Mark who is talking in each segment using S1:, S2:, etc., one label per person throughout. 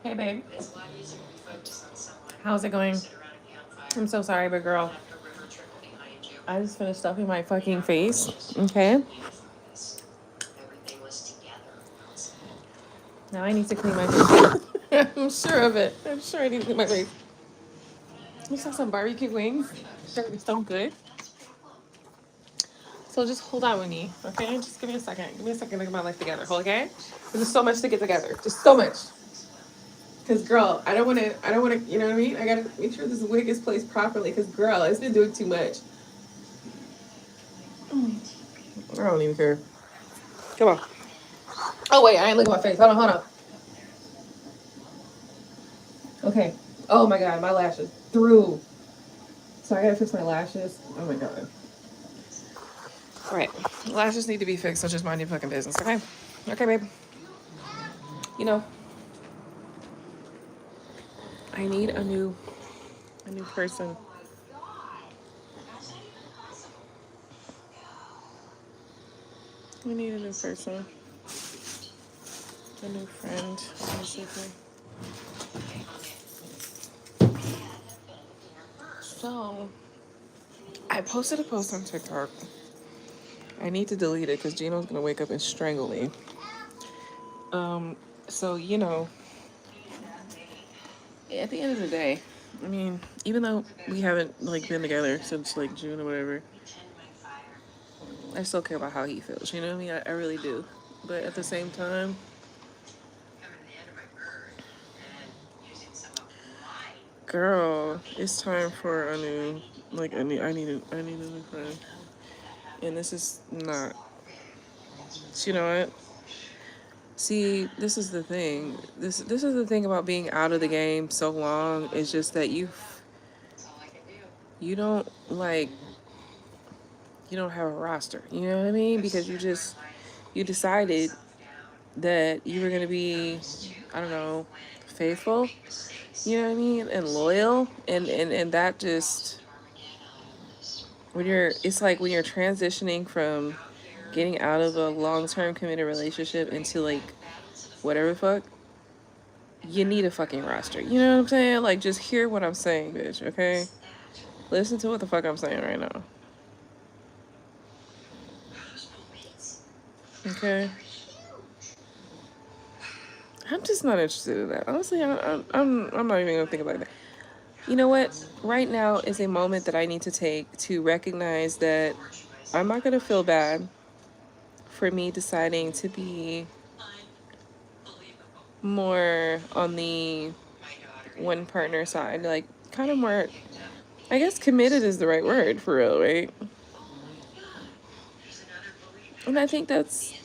S1: Hey, babe. How's it going? I'm so sorry, but girl, I just finished stuffing my fucking face. Okay. Now I need to clean my face. I'm sure of it. I'm sure I need to clean my face. We saw some barbecue wings. They're so good. So just hold on with me, okay? Just give me a second. Give me a second to get my life together, okay? There's so much to get together. Just so much. Cause girl, I don't want to. You know what I mean? I gotta make sure this wig is placed properly. Cause girl, it's been doing too much. I don't even care. Come on. Oh wait, I ain't looking at my face. Hold on. Okay. Oh my god, my lashes through. So I gotta fix my lashes. Oh my god. All right, lashes need to be fixed. So just mind your fucking business, okay? Okay, babe. You know, I need a new person. We need a new person. A new friend, basically. So, I posted a post on TikTok. I need to delete it because Gino's gonna wake up and strangle me. So you know, at the end of the day, I mean, even though we haven't like been together since like June or whatever, I still care about how he feels. You know what I mean? I really do. But at the same time, girl, it's time for a new, like a new. I need a new friend, and this is not. You know what? See, this is the thing. This is the thing about being out of the game so long. It's just that you don't like you don't have a roster. You know what I mean? Because you decided that you were gonna be, I don't know, faithful. You know what I mean? And loyal. And that just it's like when you're transitioning from getting out of a long-term committed relationship into like whatever the fuck, you need a fucking roster. You know what I'm saying? Like, just hear what I'm saying, bitch, okay? Listen to what the fuck I'm saying right now. Okay? I'm just not interested in that. Honestly, I'm not even gonna think about that. You know what? Right now is a moment that I need to take to recognize that I'm not gonna feel bad for me deciding to be more on the one partner side. Like, kind of more, I guess committed is the right word for real, right? And I think that's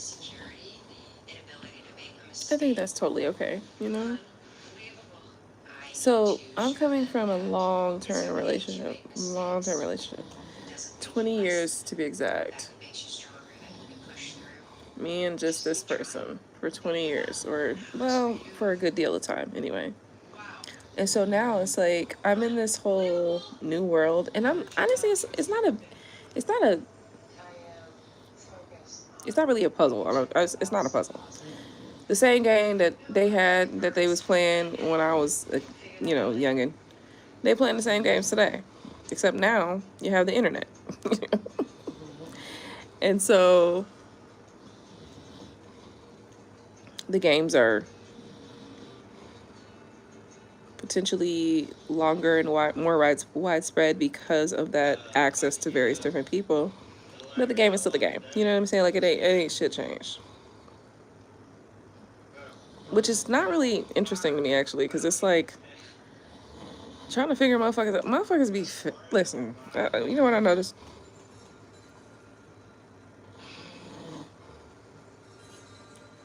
S1: totally okay, you know? So I'm coming from a long-term relationship. 20 years to be exact. Me and just this person for 20 years, or, well, for a good deal of time anyway. And so now it's like I'm in this whole new world, and I'm honestly, it's not really a puzzle. It's not a puzzle. The same game that they was playing when I was, youngin'. They playing the same games today, except now you have the internet, and so the games are potentially longer and more widespread because of that access to various different people. But the game is still the game. You know what I'm saying? Like it ain't shit changed. Which is not really interesting to me actually, because it's like trying to figure motherfuckers out. Motherfuckers be listen. You know what I noticed?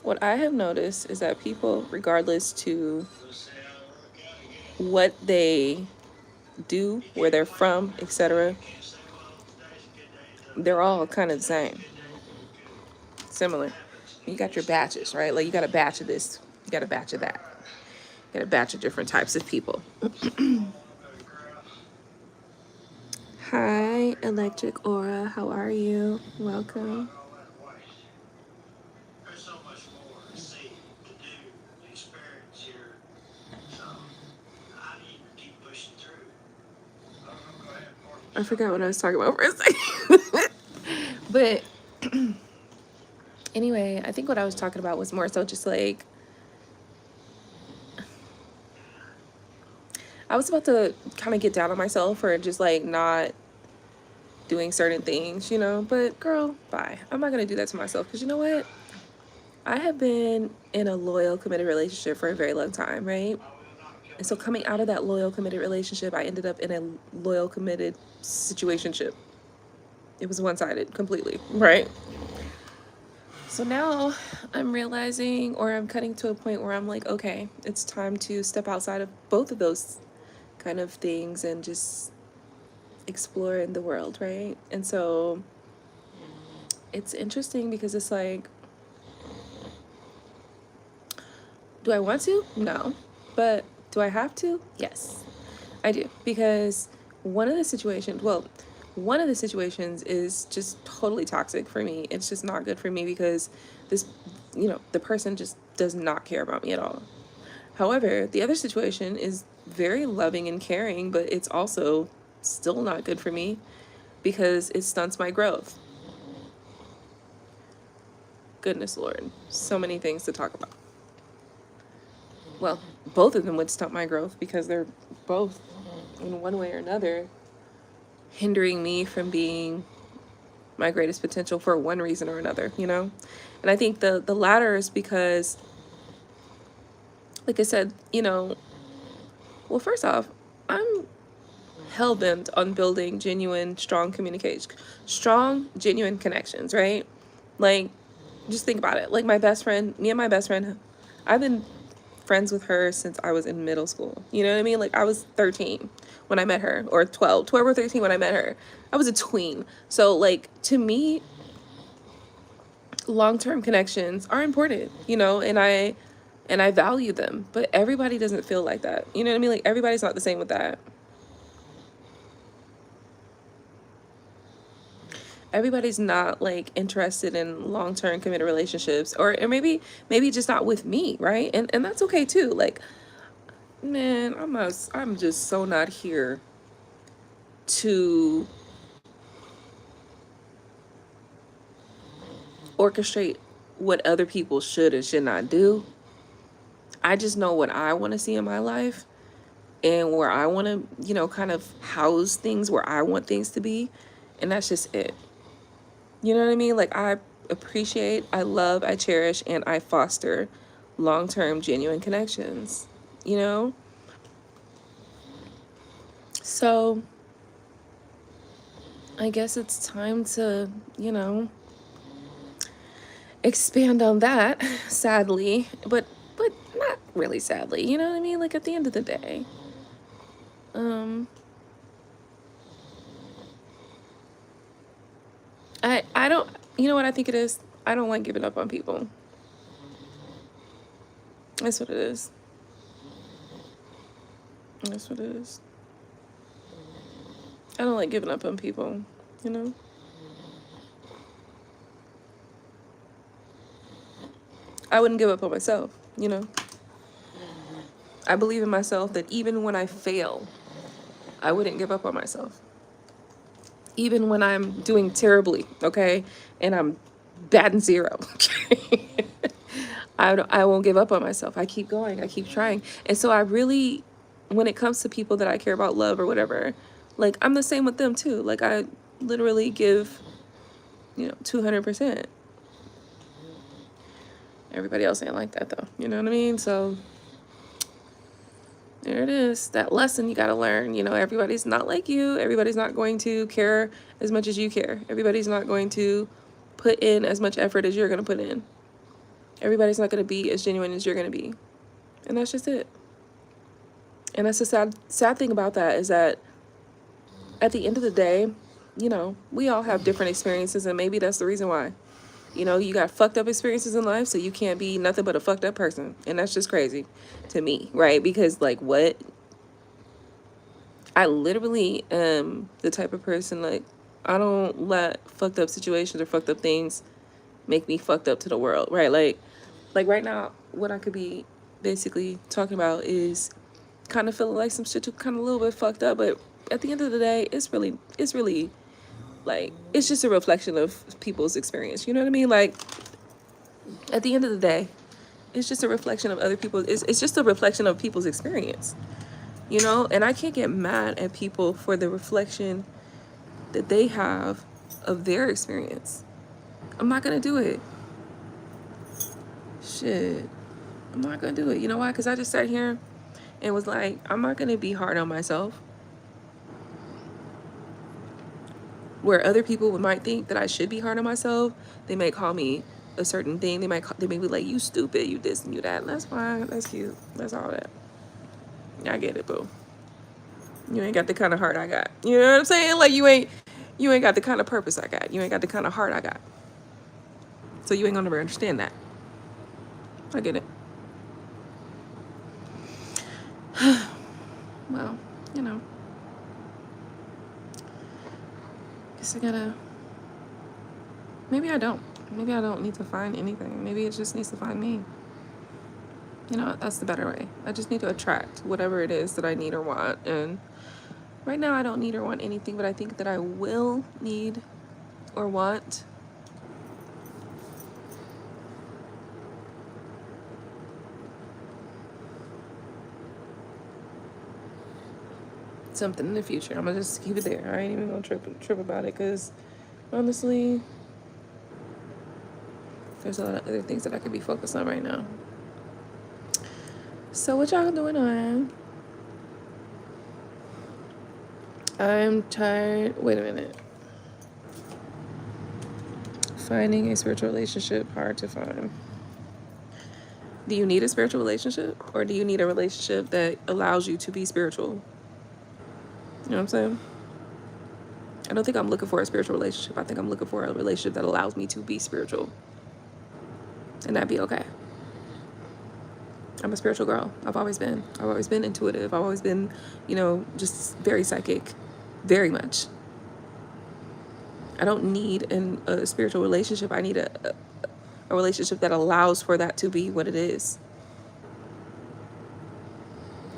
S1: What I have noticed is that people, regardless to what they do, where they're from, etc., they're all kind of the same, similar. You got your batches, right? Like you got a batch of this, you got a batch of that, you got a batch of different types of people. Hi, Electric Aura. How are you? Welcome. I forgot what I was talking about for a second. But anyway, I think what I was talking about was more so just like, I was about to kind of get down on myself for just like not doing certain things, you know, but girl, bye. I'm not going to do that to myself because you know what? I have been in a loyal, committed relationship for a very long time, right? And so coming out of that loyal, committed relationship, I ended up in a loyal, committed situationship. It was one-sided completely, right? So now I'm realizing, or I'm cutting to a point where I'm like, okay, it's time to step outside of both of those kind of things and just explore in the world, right? And so it's interesting because it's like, do I want to? No. But do I have to? Yes, I do. Because one of the situations is just totally toxic for me. It's just not good for me because this, you know, the person just does not care about me at all. However, the other situation is very loving and caring, but it's also still not good for me because it stunts my growth. Goodness Lord, so many things to talk about. Well, both of them would stunt my growth because they're both, in one way or another, hindering me from being my greatest potential for one reason or another, you know? And I think the latter is because, like I said, you know, well, first off, I'm hell-bent on building genuine, strong communication, strong, genuine connections, right? Like, just think about it. Like my best friend, me and my best friend, I've been friends with her since I was in middle school. You know what I mean? Like I was 13 when I met her, or 12 or 13 when I met her. I was a tween. So like to me, long-term connections are important, you know, and I value them, but everybody doesn't feel like that. You know what I mean? Like everybody's not the same with that. Everybody's not like interested in long-term committed relationships, or maybe just not with me, right? And that's okay too. Like, man, I'm just so not here to orchestrate what other people should and should not do. I just know what I want to see in my life and where I want to, you know, kind of house things where I want things to be, and that's just it. You know what I mean? Like I appreciate, I love, I cherish, and I foster long-term genuine connections, you know? So I guess it's time to, you know, expand on that, sadly, but not really sadly, you know what I mean? Like at the end of the day, I don't, you know what I think it is? I don't like giving up on people. That's what it is. That's what it is. I don't like giving up on people, you know? I wouldn't give up on myself, you know? I believe in myself that even when I fail, I wouldn't give up on myself. Even when I'm doing terribly, okay? And I'm batting zero, okay? I won't give up on myself. I keep going. I keep trying. And so I really, when it comes to people that I care about, love or whatever, like I'm the same with them too. Like I literally give, you know, 200%. Everybody else ain't like that though. You know what I mean? So there it is. That lesson you got to learn. You know, everybody's not like you. Everybody's not going to care as much as you care. Everybody's not going to put in as much effort as you're going to put in. Everybody's not going to be as genuine as you're going to be. And that's just it. And that's the sad thing about that is that at the end of the day, you know, we all have different experiences, and maybe that's the reason why. You know, you got fucked up experiences in life, so you can't be nothing but a fucked up person. And that's just crazy to me, right? Because like what? I literally am the type of person, like, I don't let fucked up situations or fucked up things make me fucked up to the world, right? Like right now, what I could be basically talking about is kind of feeling like some shit kind of a little bit fucked up, but at the end of the day, it's really like, it's just a reflection of people's experience. You know what I mean? Like, at the end of the day, it's just a reflection of other people. It's just a reflection of people's experience, you know? And I can't get mad at people for the reflection that they have of their experience. I'm not going to do it. Shit. I'm not going to do it. You know why? Because I just sat here and was like, I'm not going to be hard on myself. Where other people might think that I should be hard on myself, they may call me a certain thing. They may be like, you stupid, you this and you that. And that's fine. That's cute. That's all that. I get it, boo. You ain't got the kind of heart I got. You know what I'm saying? Like, you ain't got the kind of purpose I got. You ain't got the kind of heart I got. So you ain't gonna never understand that. I get it. Well, you know. Guess I gotta... Maybe I don't. Maybe I don't need to find anything. Maybe it just needs to find me. You know, that's the better way. I just need to attract whatever it is that I need or want. And right now I don't need or want anything, but I think that I will need or want something in the future. I'm gonna just keep it there. I ain't even gonna trip about it, because honestly, there's a lot of other things that I could be focused on right now. So what y'all doing on? I'm tired. Wait a minute. Finding a spiritual relationship hard to find. Do you need a spiritual relationship, or do you need a relationship that allows you to be spiritual? You know what I'm saying? I don't think I'm looking for a spiritual relationship. I think I'm looking for a relationship that allows me to be spiritual. And that'd be okay. I'm a spiritual girl. I've always been. I've always been intuitive. I've always been, you know, just very psychic. Very much. I don't need a spiritual relationship. I need a relationship that allows for that to be what it is.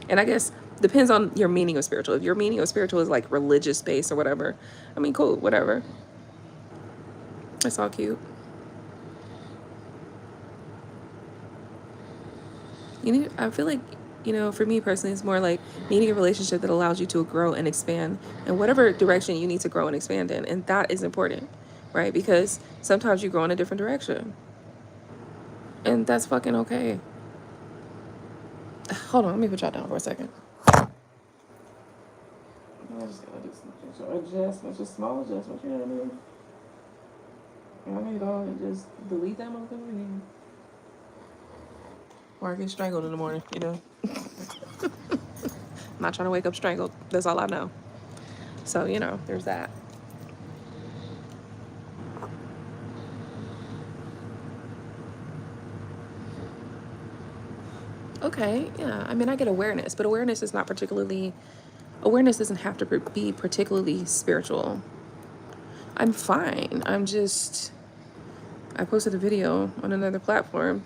S1: And I guess depends on your meaning of spiritual. If your meaning of spiritual is like religious based or whatever, I mean, cool, whatever. That's all cute. I feel like, you know, for me personally, it's more like needing a relationship that allows you to grow and expand in whatever direction you need to grow and expand in. And that is important, right? Because sometimes you grow in a different direction. And that's fucking okay. Hold on, let me put y'all down for a second. I just gotta do some adjustments, just small adjustments, you know what I mean? I'm gonna go and just delete that motherfucker. Or I get strangled in the morning, you know? I'm not trying to wake up strangled. That's all I know. So, you know, there's that. Okay, yeah. I mean, I get awareness, but awareness is not particularly... Awareness doesn't have to be particularly spiritual. I'm fine. I'm just... I posted a video on another platform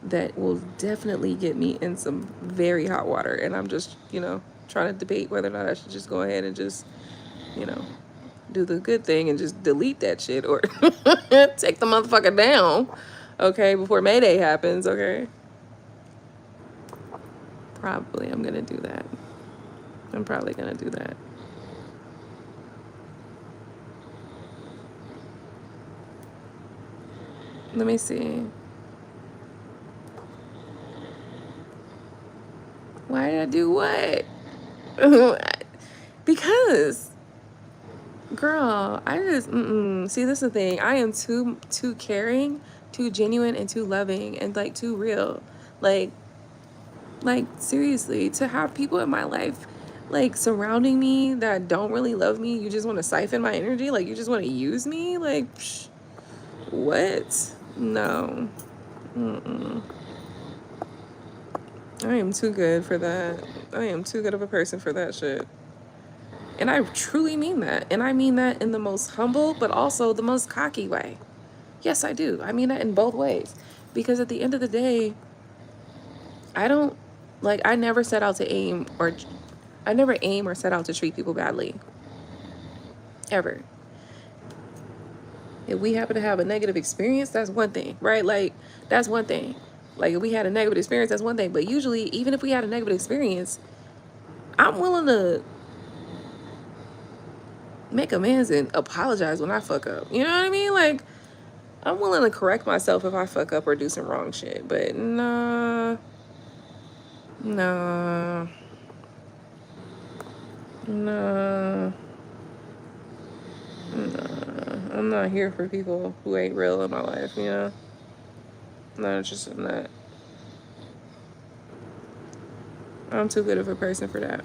S1: that will definitely get me in some very hot water. And I'm just, you know, trying to debate whether or not I should just go ahead and just, you know, do the good thing and just delete that shit, or take the motherfucker down, okay, before Mayday happens, okay? Probably I'm gonna do that. I'm probably gonna do that. Let me see. Why did I do what? Because, girl, I just, see, this is the thing. I am too caring, too genuine, and too loving, and like too real. Like seriously, to have people in my life like surrounding me that don't really love me, you just want to siphon my energy, like you just want to use me, like, psh, what? No. I am too good for that. I am too good of a person for that shit. And I truly mean that. And I mean that in the most humble, but also the most cocky way. Yes, I do. I mean that in both ways. Because at the end of the day, I never set out to aim or I never aim or set out to treat people badly. Ever. If we happen to have a negative experience, that's one thing, right? Like, that's one thing. Like, if we had a negative experience, that's one thing. But usually, even if we had a negative experience, I'm willing to make amends and apologize when I fuck up. You know what I mean? Like, I'm willing to correct myself if I fuck up or do some wrong shit. But nah, nah, nah, nah. I'm not here for people who ain't real in my life, you know? I'm not interested in that. I'm too good of a person for that.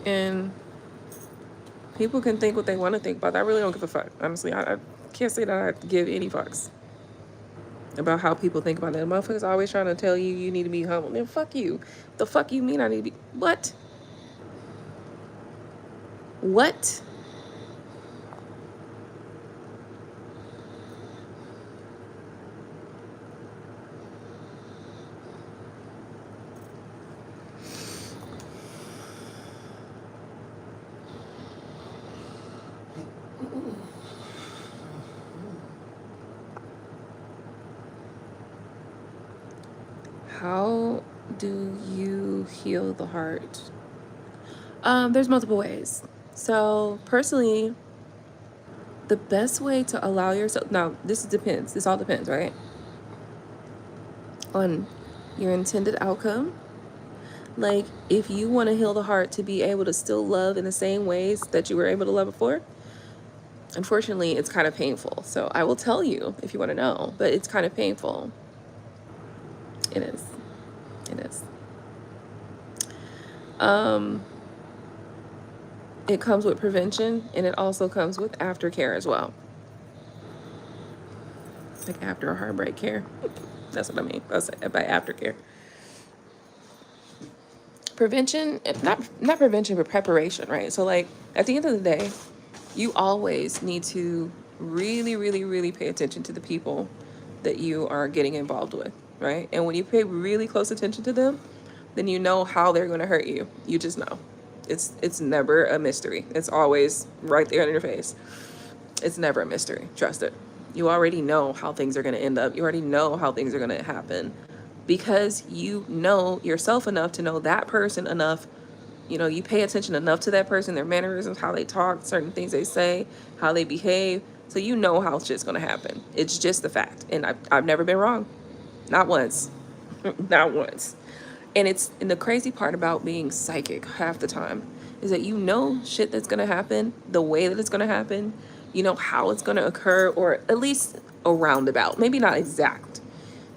S1: And people can think what they want to think about that. I really don't give a fuck. Honestly, I can't say that I give any fucks about how people think about that. Motherfuckers always trying to tell you need to be humble. Man, fuck you. The fuck you mean I need to be... What? What? How do you heal the heart? There's multiple ways. So personally, the best way to allow yourself, now this depends, this all depends, right? On your intended outcome. Like, if you want to heal the heart to be able to still love in the same ways that you were able to love before, unfortunately, it's kind of painful. So I will tell you if you want to know, but it's kind of painful. It is. It is. It comes with prevention, and it also comes with aftercare as well. Like after a heartbreak care. That's what I mean by aftercare. Prevention, not prevention, but preparation, right? So like at the end of the day, you always need to really, really, really pay attention to the people that you are getting involved with, right? And when you pay really close attention to them, then you know how they're going to hurt you. You just know. It's never a mystery. It's always right there in your face. It's never a mystery. Trust it. You already know how things are going to end up. You already know how things are going to happen because you know yourself enough to know that person enough. You know, you pay attention enough to that person, their mannerisms, how they talk, certain things they say, how they behave. So you know how shit's going to happen. It's just the fact. And I've never been wrong. Not once. Not once. And the crazy part about being psychic half the time is that you know shit that's going to happen, the way that it's going to happen, you know how it's going to occur, or at least a roundabout. Maybe not exact.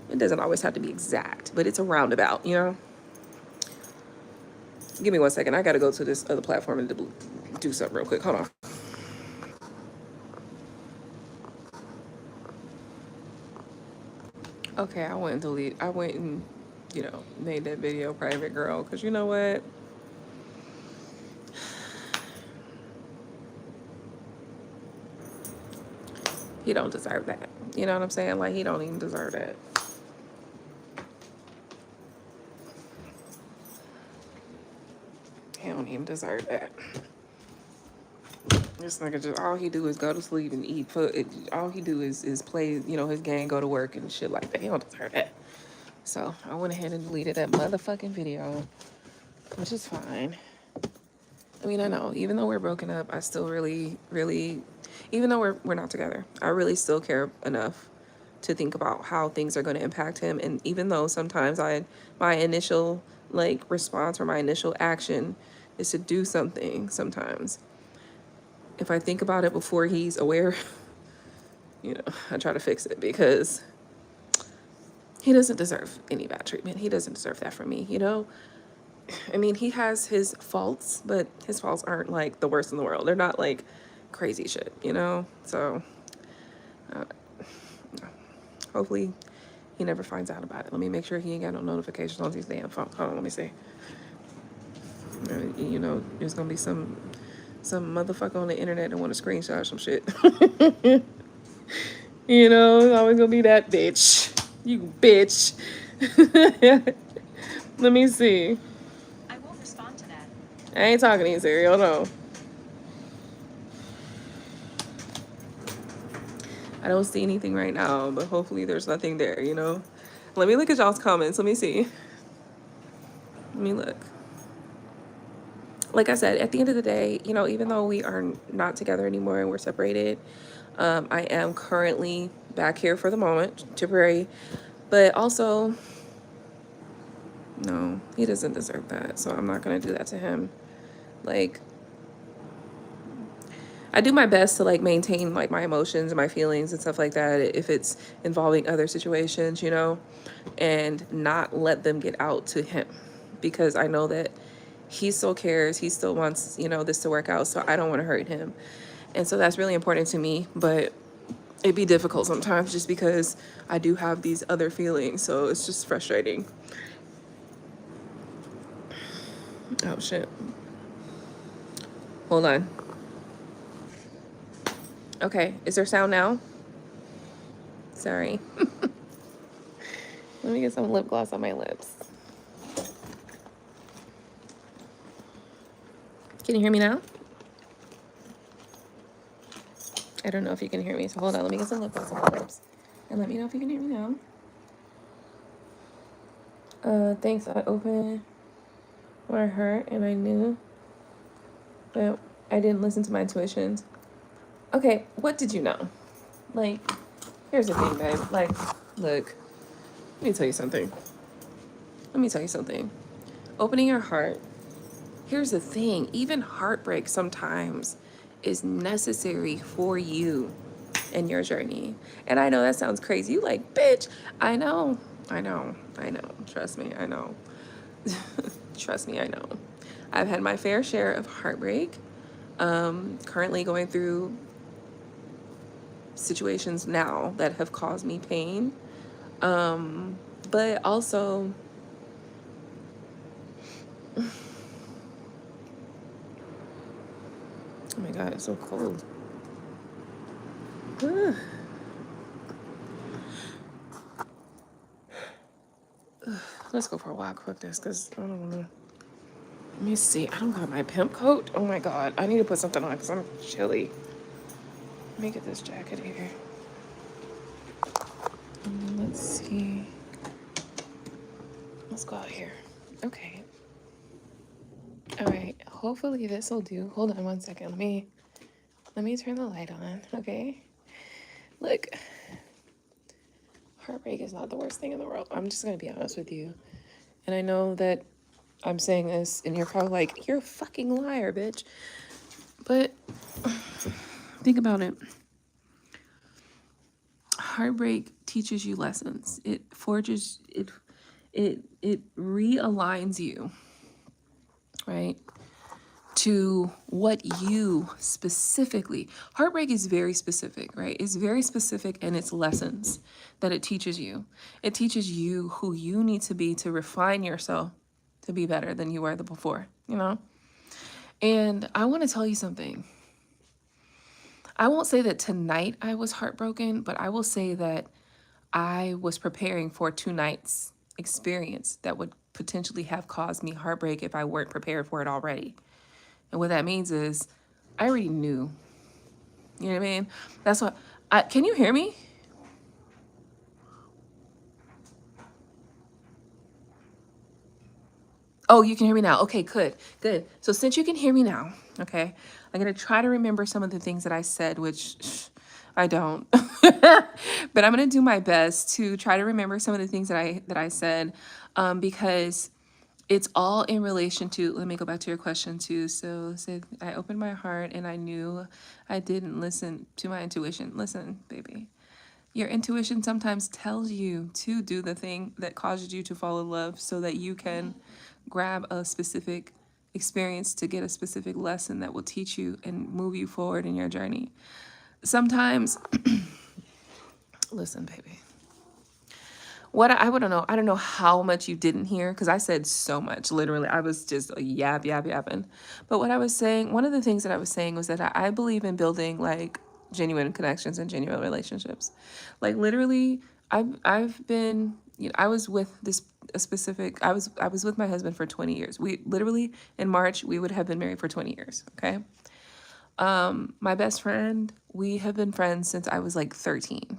S1: It doesn't always have to be exact, but it's a roundabout, you know? Give me 1 second. I got to go to this other platform and do something real quick. Hold on. Okay, I went and, you know, made that video private, girl, because you know what? He don't deserve that. You know what I'm saying? Like, he don't even deserve that. He don't even deserve that. This nigga just, all he do is go to sleep and eat food. All he do is play, you know, his game, go to work and shit like that. He don't deserve that. So I went ahead and deleted that motherfucking video, which is fine. I mean, I know, even though we're broken up, I still really, really, even though we're not together, I really still care enough to think about how things are going to impact him. And even though sometimes my initial like response or my initial action is to do something, sometimes if I think about it before he's aware, you know, I try to fix it because he doesn't deserve any bad treatment. He doesn't deserve that from me, you know? I mean, he has his faults, but his faults aren't like the worst in the world. They're not like crazy shit, you know? So hopefully he never finds out about it. Let me make sure he ain't got no notifications on these damn phones. Hold on, let me see. You know, there's gonna be some motherfucker on the internet that want to screenshot some shit. You know, it's always gonna be that bitch. You bitch. Let me see.
S2: I won't respond to that.
S1: I ain't talking to you, Siri. Hold on. I don't see anything right now, but hopefully there's nothing there, you know? Let me look at y'all's comments. Let me see. Let me look. Like I said, at the end of the day, you know, even though we are not together anymore and we're separated, I am currently back here for the moment, temporary. But also, no, he doesn't deserve that. So I'm not going to do that to him. Like, I do my best to like maintain like my emotions and my feelings and stuff like that if it's involving other situations, you know, and not let them get out to him, because I know that he still cares, he still wants, you know, this to work out, so I don't want to hurt him. And so that's really important to me, but it'd be difficult sometimes just because I do have these other feelings, so it's just frustrating. Oh shit. Hold on. Okay, is there sound now? Sorry. Let me get some lip gloss on my lips. Can you hear me now? I don't know if you can hear me, so hold on. Let me get some lip gloss on my lips. And let me know if you can hear me now. Thanks. I opened my heart and I knew, but I didn't listen to my intuitions. Okay, what did you know? Like, here's the thing, babe. Like, look, let me tell you something. Let me tell you something. Opening your heart, here's the thing. Even heartbreak sometimes is necessary for you in your journey. And I know that sounds crazy. You like, bitch, I know. Trust me, I know. Trust me, I know. I've had my fair share of heartbreak. Currently going through situations now that have caused me pain. But also, oh my God, it's so cold. Let's go for a walk. Fuck this, because I don't want to. Let me see. I don't got my pimp coat. Oh my God. I need to put something on because I'm chilly. Let me get this jacket here. Let's see. Let's go out here. Okay. All right. Hopefully this will do. Hold on one second. Let me turn the light on. Okay. Look. Heartbreak is not the worst thing in the world. I'm just going to be honest with you. And I know that I'm saying this and you're probably like, you're a fucking liar, bitch. But think about it. Heartbreak teaches you lessons. It forges, it realigns you, right? To what you specifically, heartbreak is very specific, right? It's very specific in its lessons that it teaches you. It teaches you who you need to be to refine yourself to be better than you were the before, you know? And I want to tell you something. I won't say that tonight I was heartbroken, but I will say that I was preparing for 2 nights experience that would potentially have caused me heartbreak if I weren't prepared for it already. And what that means is I already knew. You know what I mean? That's what can you hear me? Oh, you can hear me now. Okay, good. Good. So since you can hear me now, okay, I'm going to try to remember some of the things that I said, which I don't. But I'm going to do my best to try to remember some of the things that I said, because it's all in relation to, let me go back to your question too. So I opened my heart and I knew I didn't listen to my intuition. Listen, baby. Your intuition sometimes tells you to do the thing that causes you to fall in love so that you can grab a specific experience to get a specific lesson that will teach you and move you forward in your journey. Sometimes, listen, baby. What I don't know how much you didn't hear because I said so much. Literally, I was just yapping. But what I was saying, one of the things that I was saying was that I believe in building like genuine connections and genuine relationships. Like literally, I've been you know, I was with I was with my husband for 20 years. We literally, in March, we would have been married for 20 years, okay? My best friend, we have been friends since I was like 13.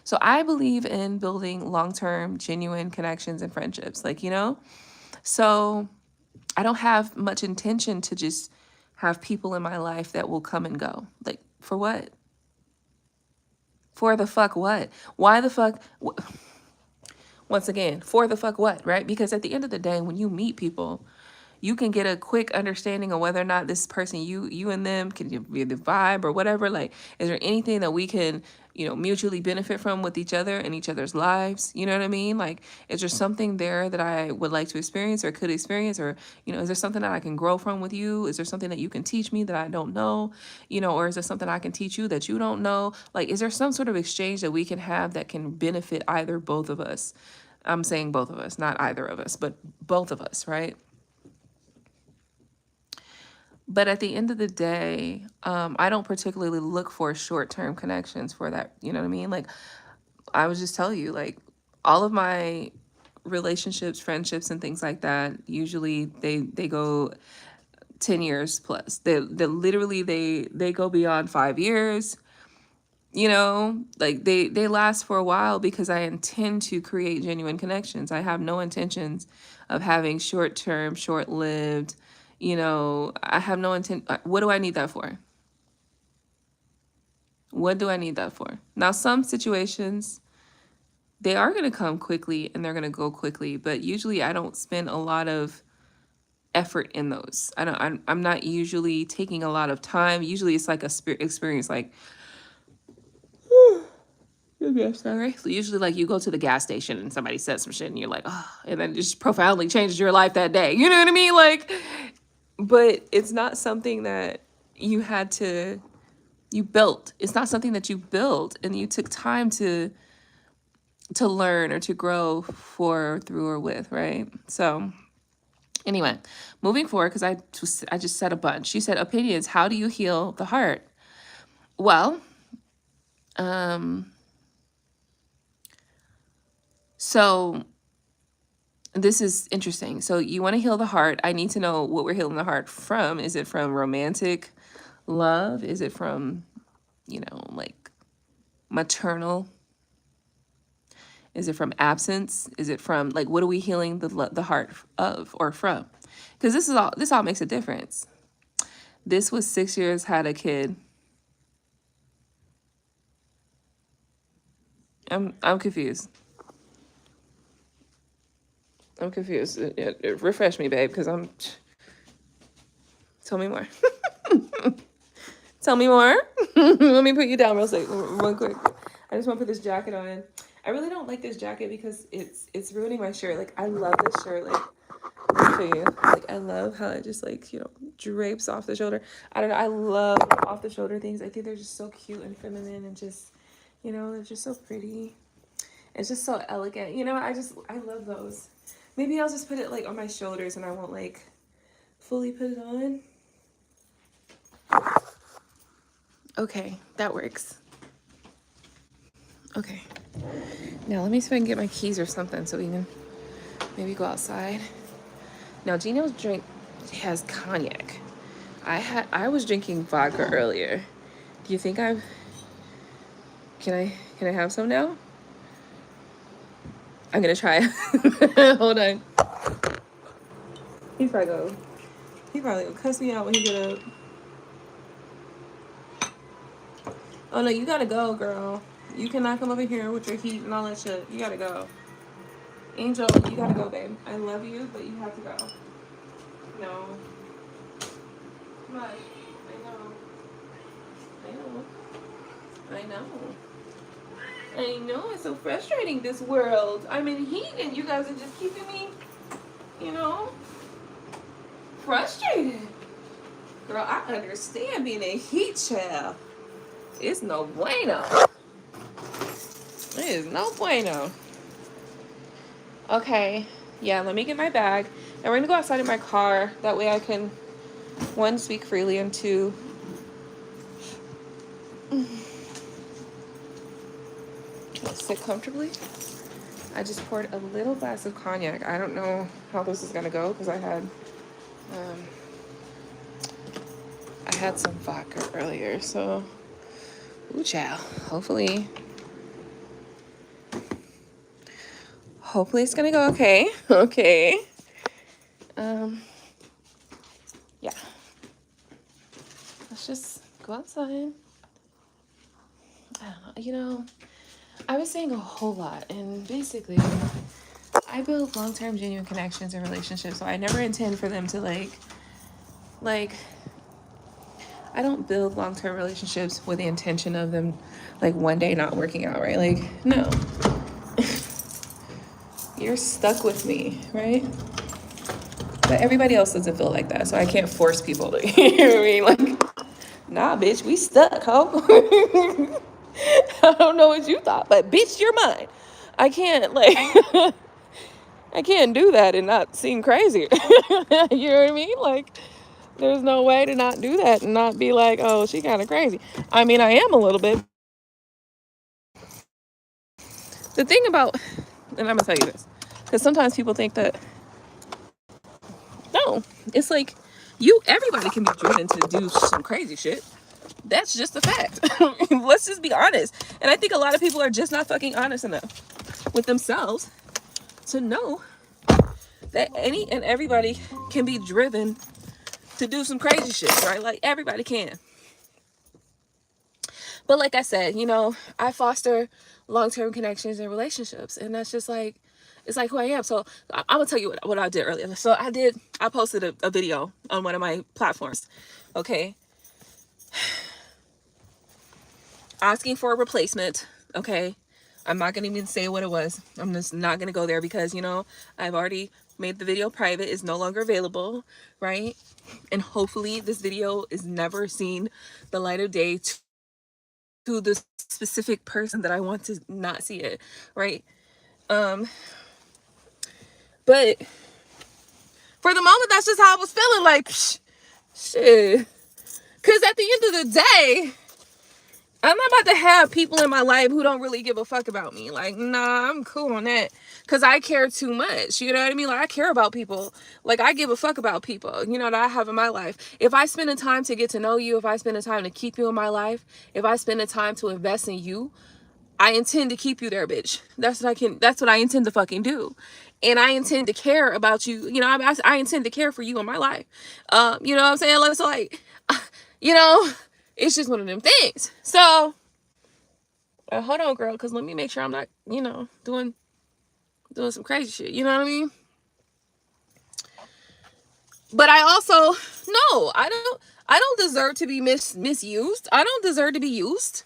S1: So I believe in building long-term, genuine connections and friendships, like, you know? So I don't have much intention to just have people in my life that will come and go. Like, for what? For the fuck what? Why the fuck? Once again, for the fuck what, right? Because at the end of the day, when you meet people, you can get a quick understanding of whether or not this person, you and them can be the vibe or whatever. Like, is there anything that we can, you know, mutually benefit from with each other and each other's lives? You know what I mean? Like, is there something there that I would like to experience or could experience? Or, you know, is there something that I can grow from with you? Is there something that you can teach me that I don't know? You know, or is there something I can teach you that you don't know? Like, is there some sort of exchange that we can have that can benefit either both of us? I'm saying both of us, not either of us, but both of us, right? But at the end of the day, I don't particularly look for short-term connections for that. You know what I mean? Like, I was just telling you, like, all of my relationships, friendships, and things like that, usually they go 10 years plus. They literally they go beyond 5 years. You know, like they last for a while because I intend to create genuine connections. I have no intentions of having short-term, short-lived, you know, I have no intent. What do I need that for? What do I need that for? Now, some situations, they are going to come quickly and they're going to go quickly, but usually I don't spend a lot of effort in those. I'm not usually taking a lot of time. Usually it's like a experience, like, okay, sorry. So usually, like, you go to the gas station and somebody says some shit and you're like, oh, and then it just profoundly changes your life that day. You know what I mean? Like, but it's not something that you had to, you built. It's not something that you built and you took time to learn or to grow for, through, or with, right? So anyway, moving forward, because I just said a bunch. She said, opinions, how do you heal the heart? Well, so this is interesting. So you want to heal the heart. I need to know what we're healing the heart from. Is it from romantic love? Is it from, you know, like maternal? Is it from absence? Is it from, like, what are we healing the heart of or from? Because this all makes a difference. This was 6 years, had a kid. I'm confused. I'm confused. Refresh me, babe, because tell me more. Tell me more. Let me put you down real quick. I just want to put this jacket on. I really don't like this jacket because it's ruining my shirt. Like, I love this shirt. Like, let me show you. Like, I love how it just, like, you know, drapes off the shoulder. I don't know. I love off the shoulder things. I think they're just so cute and feminine and just, you know, they're just so pretty. It's just so elegant. You know, I love those. Maybe I'll just put it, like, on my shoulders and I won't, like, fully put it on. Okay, that works. Okay. Now let me see if I can get my keys or something so we can maybe go outside. Now Gino's drink has cognac. I was drinking vodka earlier. Do you think can I have some now? I'm gonna try. Hold on. He probably gonna cuss me out when he get up. Oh no, you gotta go, girl. You cannot come over here with your heat and all that shit. You gotta go. Angel, you gotta go, babe. I love you, but you have to go. No. Come on. I know. I know. It's so frustrating, this world. I'm in heat and you guys are just keeping me, you know, frustrated. Girl, I understand being a heat child. It's no bueno. It is no bueno. Okay. Yeah, let me get my bag. And we're going to go outside in my car. That way I can, one, speak freely, and two, sit comfortably. I just poured a little glass of cognac. I don't know how this is gonna go because um, I had some vodka earlier. So, ooh, child. Hopefully it's gonna go okay. Okay. Yeah. Let's just go outside. I don't know. You know, I was saying a whole lot, and basically, I build long-term, genuine connections and relationships. So I never intend for them to like. I don't build long-term relationships with the intention of them, like one day not working out, right? Like, no, you're stuck with me, right? But everybody else doesn't feel like that, so I can't force people to. You know what I mean? Like, nah, bitch, we stuck, ho. I don't know what you thought, but bitch, you're mine. I can't like I can't do that and not seem crazy. You know what I mean? Like there's no way to not do that and not be like, oh, she kind of crazy. I mean, I am a little bit. The thing about, and I'm gonna tell you this, because sometimes people think that no, it's like everybody can be driven to do some crazy shit. That's just a fact. Let's just be honest. And I think a lot of people are just not fucking honest enough with themselves to know that any and everybody can be driven to do some crazy shit, right? Like everybody can. But like I said, you know, I foster long-term connections and relationships, and that's just like it's like who I am. So I'm gonna tell you what I did earlier. So I posted a video on one of my platforms, okay, asking for a replacement. Okay, I'm not gonna even say what it was. I'm just not gonna go there because you know I've already made the video private. It's no longer available, right? And hopefully this video is never seen the light of day to the specific person that I want to not see it, right? But for the moment, that's just how I was feeling. Like, psh, shit. Because at the end of the day, I'm not about to have people in my life who don't really give a fuck about me. Like, nah, I'm cool on that. Because I care too much. You know what I mean? Like, I care about people. Like, I give a fuck about people, you know, that I have in my life. If I spend the time to get to know you, if I spend the time to keep you in my life, if I spend the time to invest in you, I intend to keep you there, bitch. That's what I intend to fucking do. And I intend to care about you. You know, I intend to care for you in my life. You know what I'm saying? Like, so like, you know, it's just one of them things. So, hold on, girl, because let me make sure I'm not, you know, doing some crazy shit. You know what I mean? But I also, no, I don't deserve to be misused. I don't deserve to be used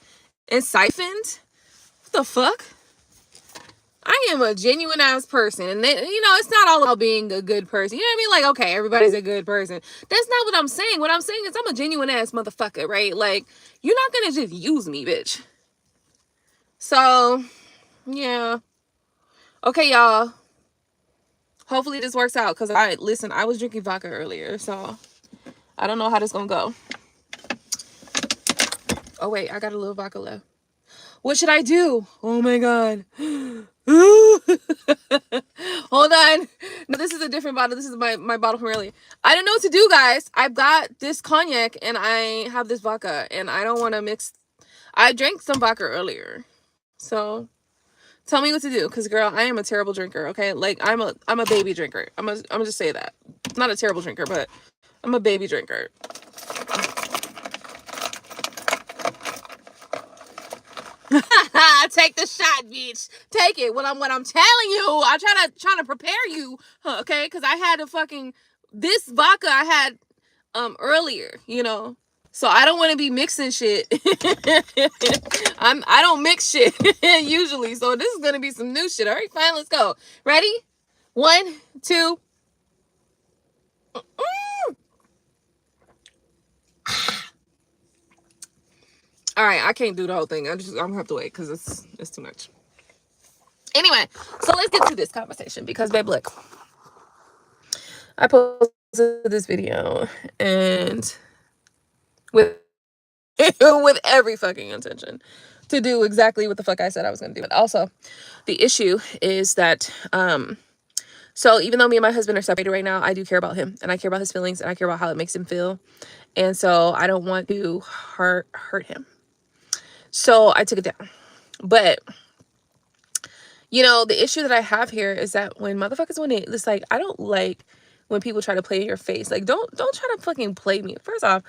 S1: and siphoned. What the fuck? I am a genuine ass person. And, you know, it's not all about being a good person. You know what I mean? Like, okay, everybody's a good person. That's not what I'm saying. What I'm saying is I'm a genuine ass motherfucker, right? Like, you're not going to just use me, bitch. So, yeah. Okay, y'all. Hopefully this works out. Because, listen, I was drinking vodka earlier. So, I don't know how this going to go. Oh, wait. I got a little vodka left. What should I do? Oh, my God. Hold on. No, this is a different bottle. This is my bottle from earlier. I don't know what to do, guys. I've got this cognac and I have this vodka and I don't want to mix. I drank some vodka earlier. So tell me what to do. Because, girl, I am a terrible drinker, okay? Like, I'm a baby drinker. I'm gonna just say that. Not a terrible drinker, but I'm a baby drinker. Take the shot, bitch. Take it. What I'm telling you, I'm trying to prepare you, okay? Because I had this vodka I had earlier, you know. So I don't want to be mixing shit. I don't mix shit usually. So this is gonna be some new shit. All right, fine. Let's go. Ready? 1, 2. All right, I can't do the whole thing. I'm gonna have to wait because it's too much. Anyway, so let's get to this conversation because, babe, look, I posted this video and with with every fucking intention to do exactly what the fuck I said I was gonna do. But also, the issue is that so even though me and my husband are separated right now, I do care about him, and I care about his feelings, and I care about how it makes him feel. And so I don't want to hurt him. So I took it down. But you know, the issue that I have here is that when motherfuckers, when it's like, I don't like when people try to play in your face. Like, don't try to fucking play me. First off,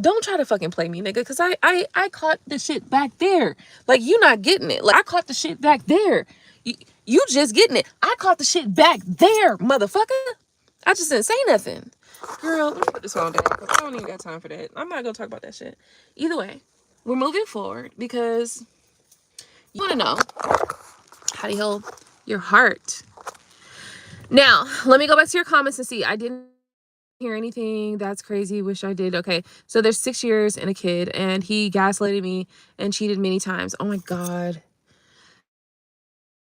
S1: don't try to fucking play me, nigga, because I caught the shit back there. Like, you not getting it. Like, I caught the shit back there. You just getting it. I caught the shit back there, motherfucker. I just didn't say nothing. Girl, let me put this phone down, because I don't even got time for that. I'm not gonna talk about that shit. Either way, we're moving forward because you want to know how to heal your heart. Now, let me go back to your comments and see. I didn't hear anything. That's crazy. Wish I did. Okay. So there's 6 years and a kid, and he gaslighted me and cheated many times. Oh my God.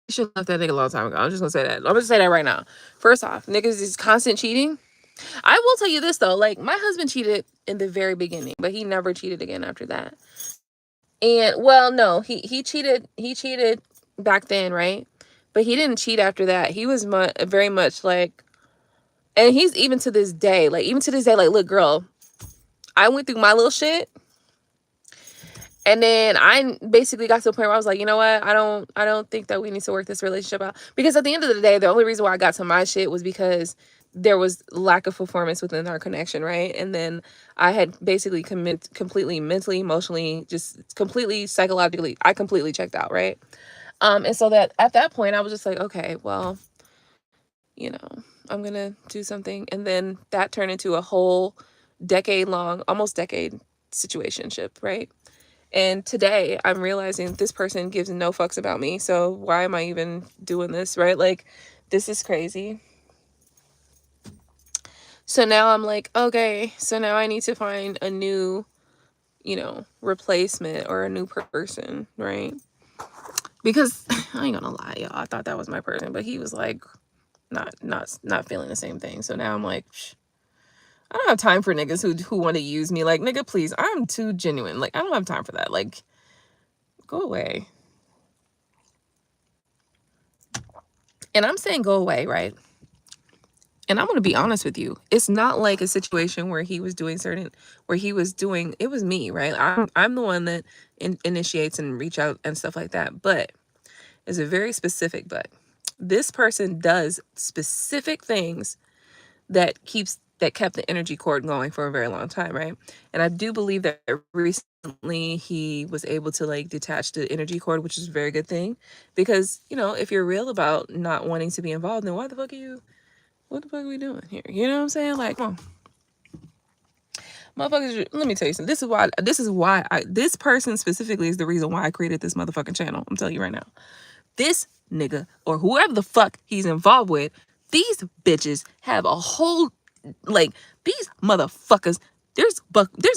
S1: I should have left that nigga a long time ago. I'm just gonna say that. I'm gonna say that right now. First off, niggas is constant cheating. I will tell you this though, like my husband cheated in the very beginning, but he never cheated again after that. And well, no, he cheated back then, right? But he didn't cheat after that. He was very much like, and he's even to this day, like look, girl, I went through my little shit. And then I basically got to a point where I was like, you know what? I don't think that we need to work this relationship out. Because at the end of the day, the only reason why I got to my shit was because there was lack of performance within our connection, right? And then I had basically completely mentally, emotionally, just completely psychologically, I completely checked out, right? And so that at that point, I was just like, okay, well, you know, I'm gonna do something. And then that turned into a whole almost decade situationship, right? And today I'm realizing this person gives no fucks about me. So why am I even doing this, right? Like, this is crazy. So now I'm like, okay, so now I need to find a new, you know, replacement or a new person, right? Because I ain't gonna lie, y'all, I thought that was my person, but he was like not feeling the same thing. So now I'm like, I don't have time for niggas who want to use me. Like, nigga, please, I'm too genuine. Like, I don't have time for that. Like, go away. And I'm saying go away, right? And I'm going to be honest with you. It's not like a situation where he was doing it was me, right? I'm the one that initiates and reach out and stuff like that. But it's a very specific but. This person does specific things that kept the energy cord going for a very long time, right? And I do believe that recently he was able to like detach the energy cord, which is a very good thing. Because, you know, if you're real about not wanting to be involved, then what the fuck are we doing here? You know what I'm saying? Like, come on. Motherfuckers, let me tell you something. This person specifically is the reason why I created this motherfucking channel. I'm telling you right now. This nigga or whoever the fuck he's involved with, these bitches have a whole, like, these motherfuckers, there's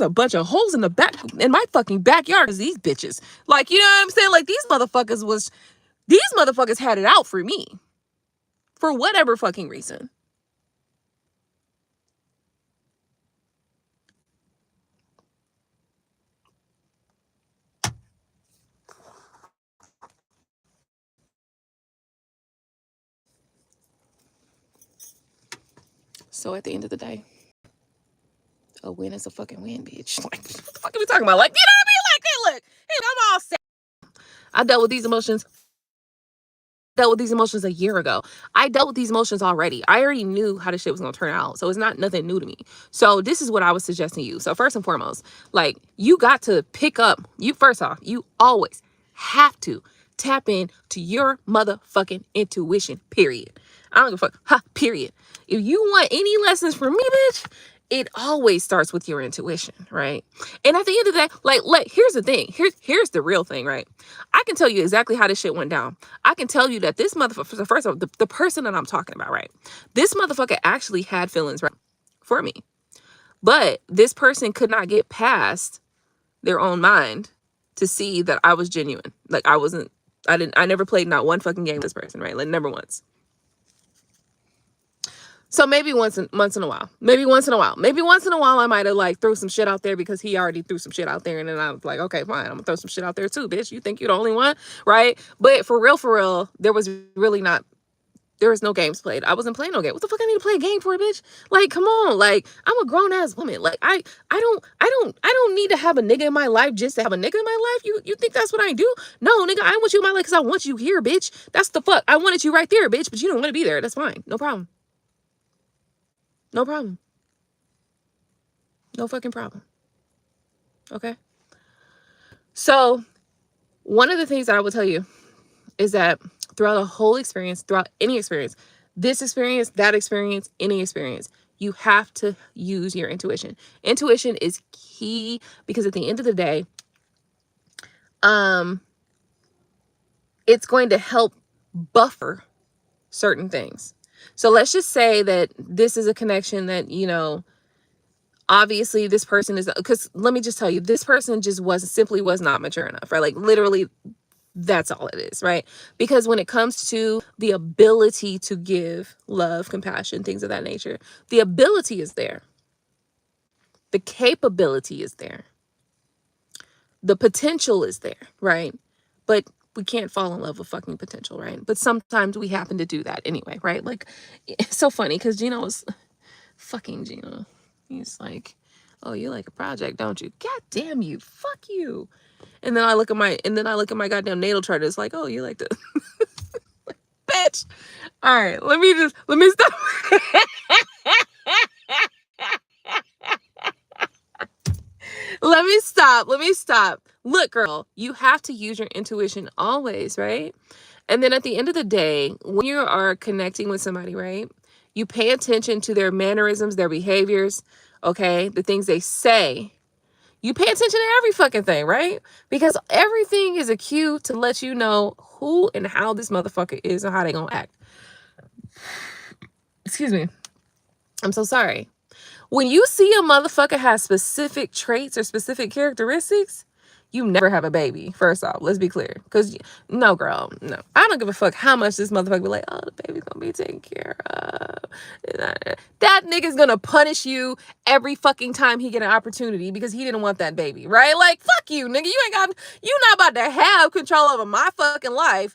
S1: a bunch of holes in my fucking backyard is these bitches. Like, you know what I'm saying? Like, these motherfuckers had it out for me. For whatever fucking reason. So at the end of the day, a win is a fucking win, bitch. Like, what the fuck are we talking about? Like, you know what I mean? Like, hey, look, I'm all sad. I dealt with these emotions a year ago. I dealt with these emotions already. I already knew how the shit was gonna turn out. So it's not nothing new to me. So this is what I was suggesting you. So first and foremost, like, you got to pick up, first off, you always have to tap in to your motherfucking intuition, period. I don't give a fuck, period. If you want any lessons from me, bitch, it always starts with your intuition, right? And at the end of the day, like here's the thing. Here's the real thing, right? I can tell you exactly how this shit went down. I can tell you that this motherfucker, first of all, the person that I'm talking about, right? This motherfucker actually had feelings, right, for me. But this person could not get past their own mind to see that I was genuine. Like, I never played not one fucking game with this person, right? Like, never once. So maybe once in a while, maybe once in a while, I might have like threw some shit out there because he already threw some shit out there. And then I was like, okay, fine. I'm gonna throw some shit out there too, bitch. You think you're the only one, right? But for real, there was no games played. I wasn't playing no game. What the fuck I need to play a game for, bitch? Like, come on. Like, I'm a grown ass woman. Like, I don't need to have a nigga in my life just to have a nigga in my life. You think that's what I do? No, nigga, I want you in my life because I want you here, bitch. That's the fuck. I wanted you right there, bitch, but you don't want to be there. That's fine. No problem. No problem. No fucking problem. Okay? So, one of the things that I will tell you is that throughout the whole experience, throughout any experience, this experience, that experience, any experience, you have to use your intuition. Intuition is key because at the end of the day, it's going to help buffer certain things. So let's just say that this is a connection that, you know, obviously this person is, because let me just tell you, this person just was not mature enough, right? Like literally, that's all it is, right? Because when it comes to the ability to give love, compassion, things of that nature, the ability is there. The capability is there. The potential is there, right? But we can't fall in love with fucking potential, right? But sometimes we happen to do that anyway, right? Like, it's so funny because Gino. He's like, oh, you like a project, don't you? God damn you. Fuck you. And then I look at my goddamn natal chart. It's like, oh, you like to bitch. All right, let me stop. Let me stop. Look, girl, you have to use your intuition always, right? And then at the end of the day, when you are connecting with somebody, right, you pay attention to their mannerisms, their behaviors, okay, the things they say. You pay attention to every fucking thing, right? Because everything is a cue to let you know who and how this motherfucker is and how they gonna act. Excuse me. I'm so sorry. When you see a motherfucker has specific traits or specific characteristics, you never have a baby. First off, let's be clear. Because, no, girl, no. I don't give a fuck how much this motherfucker be like, oh, the baby's gonna be taken care of. That nigga's gonna punish you every fucking time he get an opportunity because he didn't want that baby, right? Like, fuck you, nigga. You not about to have control over my fucking life